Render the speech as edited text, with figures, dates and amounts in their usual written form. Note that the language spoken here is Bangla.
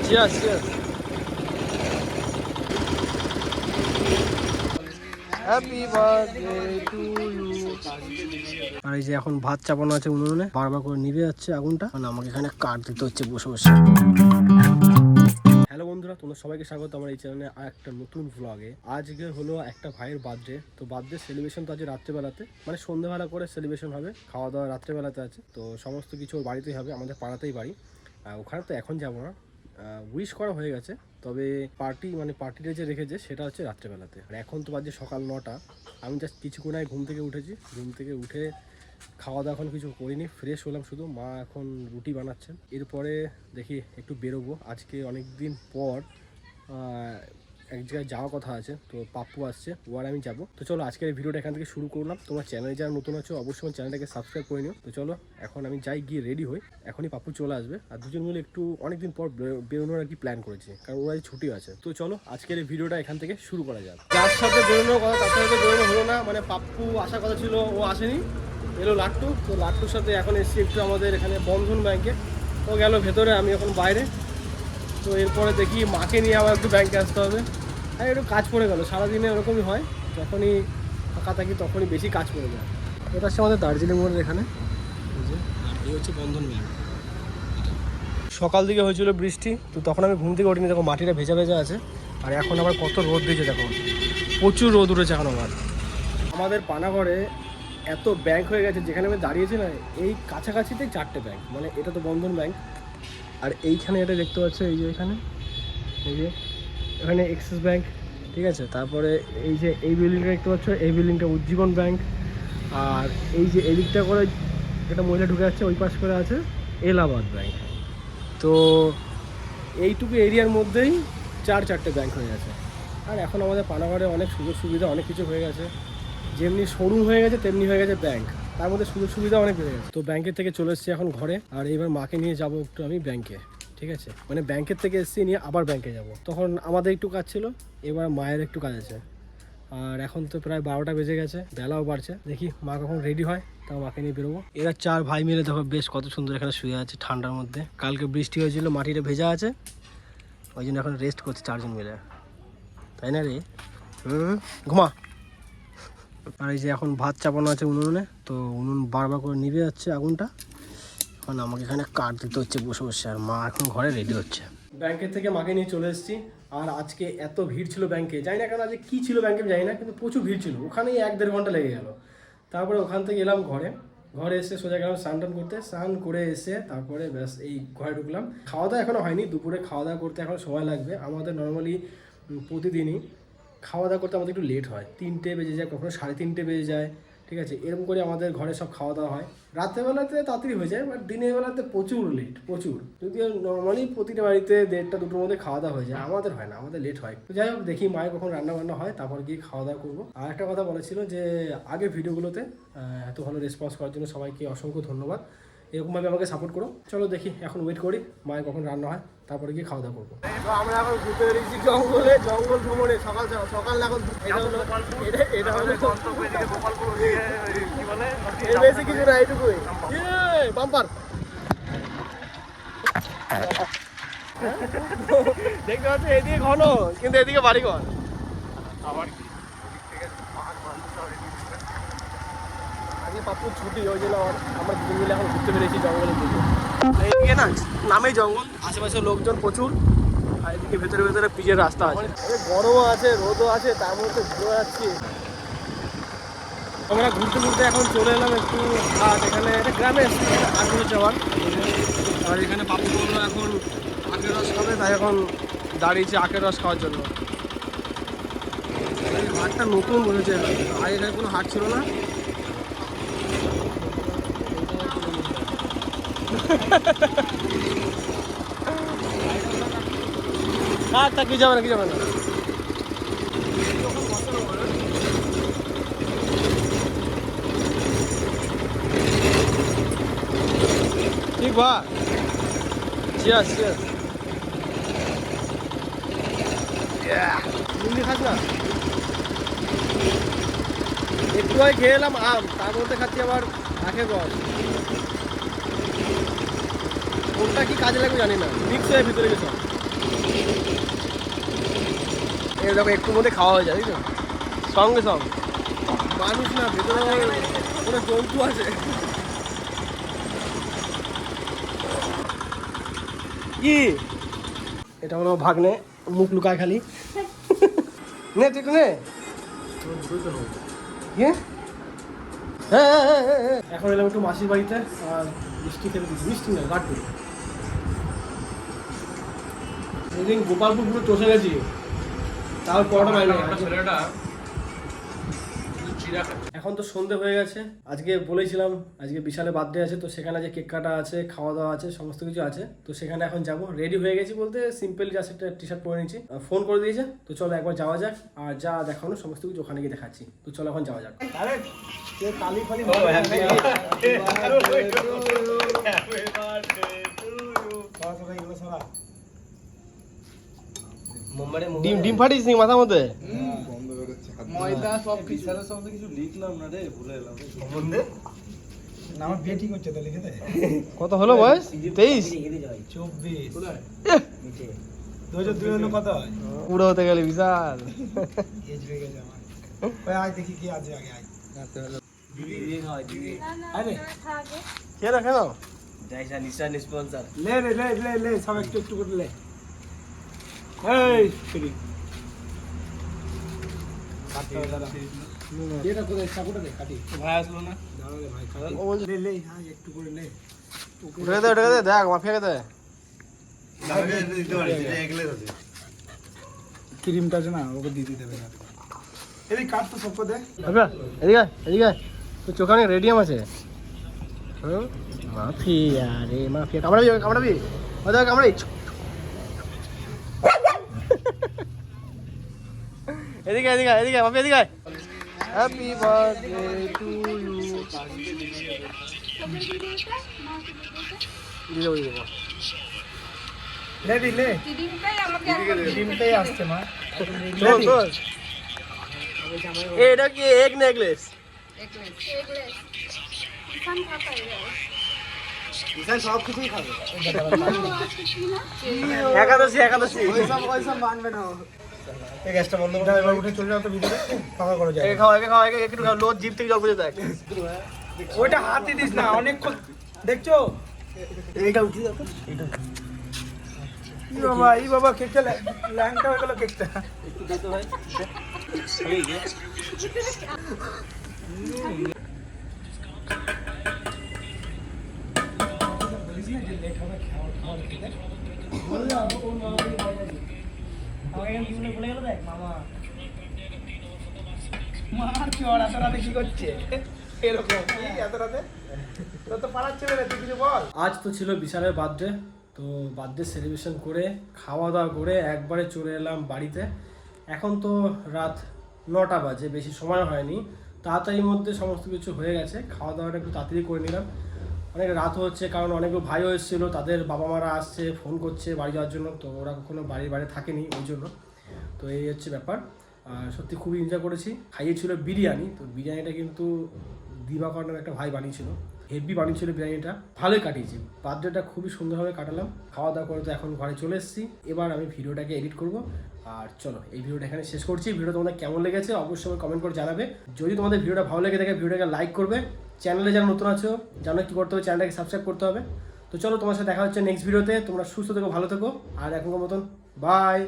Cheers, cheers. Happy birthday to you. আর এই যে এখন ভাত চাপানো আছে উনুনে, বারবার করে নিভে যাচ্ছে আগুনটা, মানে আমাকে এখানে কাঠ দিতে হচ্ছে বসে বসে। হ্যালো বন্ধুরা, তোমরা সবাইকে স্বাগত আমার এই চ্যানেলে আর একটা নতুন ভ্লগে। আজকে হলো একটা ভাইয়ের বার্থডে, তো বার্থডে সেলিব্রেশন তো আজ রাত্রেবেলাতে, মানে সন্ধ্যেবেলা করে সেলিব্রেশন হবে, খাওয়া দাওয়া রাত্রেবেলাতে আছে। তো সমস্ত কিছু ওর বাড়িতেই হবে, আমাদের পাড়াতেই বাড়ি। ওখানে তো এখন যাবো না, উইশ করা হয়ে গেছে, তবে পার্টিটা যে রেখেছে সেটা হচ্ছে রাত্রেবেলাতে। আর এখন তো বাজে সকাল 9টা। আমি জাস্ট কিছুক্ষণ আগে ঘুম থেকে উঠেছি, ঘুম থেকে উঠে খাওয়া দাওয়া এখন কিছু করিনি, ফ্রেশ হলাম শুধু। মা এখন রুটি বানাচ্ছেন, এরপরে দেখি একটু বেরোবো। আজকে অনেক দিন পর এক জায়গায় যাওয়ার কথা আছে, তো পাপ্পু আসছে, ও আর আমি যাবো। তো চলো আজকের এই ভিডিওটা এখান থেকে শুরু করলাম। তোমার চ্যানেলে যারা নতুন আছো অবশ্যই আমার চ্যানেলটাকে সাবস্ক্রাইব করে নিও। তো চলো এখন আমি যাই, গিয়ে রেডি হই, এখনই পাপ্পু চলে আসবে। আর দুজন মিলে একটু অনেকদিন পর বেরোনোর আর কি প্ল্যান করেছি, কারণ ওরা ছুটি আছে। তো চলো আজকের এই ভিডিওটা এখান থেকে শুরু করা যাক। যার সাথে বেরোনোর কথা তার সাথে বেরোনো হলো না, মানে পাপ্পু আসার কথা ছিল, ও আসেনি, এলো লাট্টু। তো লাট্টুর সাথে এখন এসেছি একটু আমাদের এখানে বন্ধন ব্যাংকে। ও গেল ভেতরে, আমি এখন বাইরে। তো এরপরে দেখি মাকে নিয়ে আবার একটু ব্যাংকে আসতে হবে। আর একটু কাজ পড়ে গেল, সারাদিনে এরকমই হয়, যখনই ফাঁকা থাকি তখনই বেশি কাজ পড়ে যায়। এটা হচ্ছে আমাদের দার্জিলিং মোড়ের এখানে, আর এই হচ্ছে বন্ধন ব্যাংক। সকাল দিকে হয়েছিল বৃষ্টি, তো তখন আমি ঘুম থেকে উঠিনি, দেখো মাটিটা ভেজা ভেজা আছে। আর এখন আবার কত রোদ দিয়েছে দেখো, প্রচুর রোদ উঠেছে এখন আবার। আমাদের পানাগড়ে এত ব্যাংক হয়ে গেছে, যেখানে আমি দাঁড়িয়েছি না, এই কাছাকাছিতেই 4টে ব্যাংক। মানে এটা তো বন্ধন ব্যাংক, আর এইখানে এটা দেখতে পাচ্ছ, এই যে এখানে, এই যে এখানে এক্সিস ব্যাংক, ঠিক আছে। তারপরে এই যে এই বিল্ডিংটা দেখতে পাচ্ছ, এই বিল্ডিংটা উজ্জীবন ব্যাংক। আর এই যে এদিকটা করে একটা মহিলা ঢুকে যাচ্ছে, ওই পাশ করে আছে এলাহাবাদ ব্যাংক। তো এইটুকু এরিয়ার মধ্যেই 4টে ব্যাংক হয়ে গেছে। আর এখন আমাদের পানাগড়ে অনেক সুযোগ সুবিধা, অনেক কিছু হয়ে গেছে। যেমনি শোরুম হয়ে গেছে তেমনি হয়ে গেছে ব্যাংক, তার মধ্যে সুযোগ সুবিধা অনেক বেড়ে গেছে। তো ব্যাংকের থেকে চলে এসেছি এখন ঘরে, আর এবার মাকে নিয়ে যাবো একটু আমি ব্যাংকে, ঠিক আছে। মানে ব্যাংকের থেকে এসেছি, নিয়ে আবার ব্যাংকে যাব। তখন আমাদের একটু কাজ ছিল, এবার মায়ের একটু কাজ আছে। আর এখন তো প্রায় 12টা বেজে গেছে, বেলাও বাড়ছে, দেখি মা কখন রেডি হয়, তাও মাকে নিয়ে বেরোবো। এরা 4 ভাই মিলে দেখো বেশ কত সুন্দর এখানে শুয়ে আছে ঠান্ডার মধ্যে। কালকে বৃষ্টি হয়েছিল, মাটিটা ভেজা আছে, ওই জন্য এখন রেস্ট করছে 4জন মিলে, তাই না রে? ঘুমা। আর এই যে এখন ভাত চাপানো আছে উনুনে, তো উনুন বারবার করে নিভে যাচ্ছে আগুনটা, এখন আমাকে এখানে কাঠ দিতে হচ্ছে বসে বসে। আর মা এখন ঘরে রেডি হচ্ছে। ব্যাংকের থেকে মাকে নিয়ে চলে এসেছি। আর আজকে এত ভিড় ছিল ব্যাংকে, জানি না কেন আজকে কী ছিল ব্যাংকে জানি না, কিন্তু প্রচুর ভিড় ছিল। ওখানেই 1-1.5 ঘন্টা লেগে গেল। তারপরে ওখান থেকে এলাম ঘরে এসে সোজা গেলাম স্নান টান করতে, স্নান করে এসে তারপরে ব্যাস এই ঘরে ঢুকলাম। খাওয়া দাওয়া এখনও হয়নি, দুপুরে খাওয়া দাওয়া করতে এখন সময় লাগবে। আমাদের নর্মালি প্রতিদিনই খাওয়া দাওয়া করতে আমাদের একটু লেট হয়, 3টে বেজে যায়, কখনো 3:30 বেজে যায়, ঠিক আছে। এরকম করে আমাদের ঘরে সব খাওয়া দাওয়া হয়। রাত্রেবেলাতে তাড়াতাড়ি হয়ে যায়, বাট দিনের বেলাতে প্রচুর লেট, প্রচুর। যদিও নর্মালি প্রতিটা বাড়িতে 1:30-2টোর মধ্যে খাওয়া দাওয়া হয়ে যায়, আমাদের হয় না, আমাদের লেট হয়। তো যাই হোক, দেখি মায়ের কখন রান্না বান্না হয়, তারপর গিয়ে খাওয়া দাওয়া করবো। আর একটা কথা বলেছিল যে আগের ভিডিওগুলোতে এত ভালো রেসপন্স করার জন্য সবাইকে অসংখ্য ধন্যবাদ। এরকমভাবে আমাকে সাপোর্ট করো। চলো দেখি এখন ওয়েট করি মায়ের কখন রান্না হয়, তারপরে গিয়ে খাওয়া দাওয়া করবো। আমরা এখন ঘুরতে বেরিয়েছি জঙ্গলে, জঙ্গল ভ্রমণে। সকাল এখন এটা হলো বেশি কিছু না, এইটুকুই বাম্পার। দেখতে পাচ্ছি এদিকে ঘন, কিন্তু এদিকে বাড়িঘর। আজকে পাপ্পুর ছুটি, ওই জন্য আমরা দুজন মিলে এখন ঘুরতে পেরেছি জঙ্গলের দিকে। এইদিকে না নামেই জঙ্গল, আশেপাশে লোকজন প্রচুর। আর এদিকে ভেতরে ভেতরে পিচের রাস্তা আছে, গরমও আছে, রোদও আছে, তার মধ্যে ঘুরে যাচ্ছি। আমরা ঘুরতে ঘুরতে এখন চলে এলাম একটু হাট, এখানে একটা গ্রামে এসেছি, হাট হচ্ছে আবার। আর এখানে পাপ্পু বললো এখন আখের রস খাবে, তাই এখন দাঁড়িয়েছি আখের রস খাওয়ার জন্য। এই হাটটা নতুন বলেছে, আগে এখানে কোনো হাট ছিল না। তা কি যাবে না, কি যাবে না। ঠিক বা চিয়ার্স চিয়ার্স। মুন্ডি খাস না? একটু আগে খেয়ে এলাম আম, তার মধ্যে খাচ্ছি আবার আখের রস। কোনটা কি কাজে লাগবে জানি না, মিক্স হয়ে ভিতরে গেছে। এরকম একটু মধ্যে খাওয়া হয়ে যায়, তাই তো? সঙ্গে সঙ্গে মানুষ না, ভেতরে কোনো জন্তু আছে। কি এটা হলো ভাগ্নে, মুখ লুকায় খালি। নে তুই একটু নে। এখন এলাম একটু মাসির বাড়িতে, আর মিষ্টি খেতে দিচ্ছি। মিষ্টি না, লাড্ডু। সেদিন গোপালপুর পুরো চষে গেছি, তাও পরোটা পাই না। এখন তো সন্ধে হয়ে গেছে। আজকে বলেছিলাম আজকে বিশালে বার্থডে আছে, তো সেখানে যে কেক কাটা আছে, খাওয়া দাওয়া আছে, সমস্ত কিছু আছে। তো সেখানে এখন যাব। রেডি হয়ে গেছি বলতে সিম্পল জাস্ট একটা টি শার্ট পরে নিয়েছি। ফোন করে দিয়েছে, তো চলো একবার যাওয়া যাক। আর যা দেখানো সমস্ত কিছু ওখানে গিয়ে দেখাচ্ছি। তো চলো এখন যাওয়া যাক। ডিম ডিম ফাটিস নি মাথার মধ্যে? ময়দা সব বিশালের সম্বন্ধে কিছু লিখলাম না রে, ভুলে গেলাম সম্বন্ধে। না আমার বিয়ে ঠিক হচ্ছে তো লিখে দে। কত হলো বয়স? 23 24 2002 হলো কত হয়? পুরো হতে গেলে বিশাল এজ হয়ে গেছে আমার। ওই আয় দেখি কি আছে আগে আয়। রাতে হলো দিদি হয় দিদি। আরে কেন কেন জায়সা নিশান স্পন্সর। লে রে লে লে লে সব একটু একটু করে লে। এই ফ্রি এটা কোথায় চাকুটা দে কাটি। ভাই আসলো না? দাঁড়া রে ভাই খাওয়া। ও বলছে লে লে হ্যাঁ একটু করে লে। উঠে দে দেখ মাফিয়া দে। ক্রিমটা আছে না ওকে দিয়ে দিতে হবে না। এদিকে কাট তো সবকো দে। আচ্ছা এদিকে এদিকে তো চোখানে রেডিয়াম আছে। হুম মাফিয়া রে মাফিয়া। কামড়াবি ও দেখ কামড়াই। এদিকে এদিকে এদিকে মাফিয়া এদিকে। Happy birthday to you. দিলে বলি দেবো। লে দি লে। ক্রিমটাই আসছে মা। চল এটা কি এক নেকলেস? বিশাল সব কিছুই খাবে। একাদশী একাদশী। ওইসব মানবে না। এই গ্যাসটা বন্ধ করে এবার উঠে চলে যাও তো ভিতরে। পাকা করো যায়। একে খাও একটু খাও। লোদ জিভ থেকে জল পড়ে দেখ। ওইটা হাতই দিস না অনেকক্ষণ দেখছো। এইটা উঠি যাও। এই বাবা কেকটা ল্যাংটা হয়ে গেল কেকটা। একটু দে তো ভাই। কি করছে এরকম এত রাতে? তোর তো পাড়ার ছেলে রে, তুই কিছু বল। আজ তো ছিল বিশালের বার্থডে, তো বার্থডে সেলিব্রেশন করে খাওয়া দাওয়া করে একবারে চলে এলাম বাড়িতে। এখন তো রাত 9টা বাজে, বেশি সময় হয়নি। তাড়াতাড়ির মধ্যে সমস্ত কিছু হয়ে গেছে। খাওয়া দাওয়াটা একটু তাড়াতাড়ি করে নিলাম। অনেক রাত হচ্ছে, কারণ অনেকগুলো ভাইও এসেছিলো, তাদের বাবা মারা আসছে, ফোন করছে বাড়ি যাওয়ার জন্য। তো ওরা কখনো বাইরে থাকেনি ওই জন্য। তো এই হচ্ছে ব্যাপার। সত্যি খুবই এনজয় করেছি। খাইয়েছিল বিরিয়ানি, তো বিরিয়ানিটা কিন্তু দিবাকর নামে একটা ভাই বানিয়েছিল। হেভি বানিয়েছিল বিরিয়ানিটা, ভালোই কাটিয়েছি। বার্থডেটা খুবই সুন্দরভাবে কাটালাম। খাওয়া দাওয়া করে তো এখন ঘরে চলে এসেছি। এবার আমি ভিডিওটাকে এডিট করব। আর চলো এই ভিডিওটা এখানে শেষ করছি। ভিডিও তোমাদের কেমন লেগেছে অবশ্যই কমেন্ট করে জানাবে। যদি তোমাদের ভিডিওটা ভালো লেগে থাকে ভিডিওটাকে লাইক করবে। চ্যানেলে যারা নতুন আছো জানো কী করতে হবে, চ্যানেলটাকে সাবস্ক্রাইব করতে হবে। তো চলো তোমার সাথে দেখা হচ্ছে নেক্সট ভিডিওতে। তোমরা সুস্থ থেকো, ভালো থেকো। আর এখনকার মতন বাই।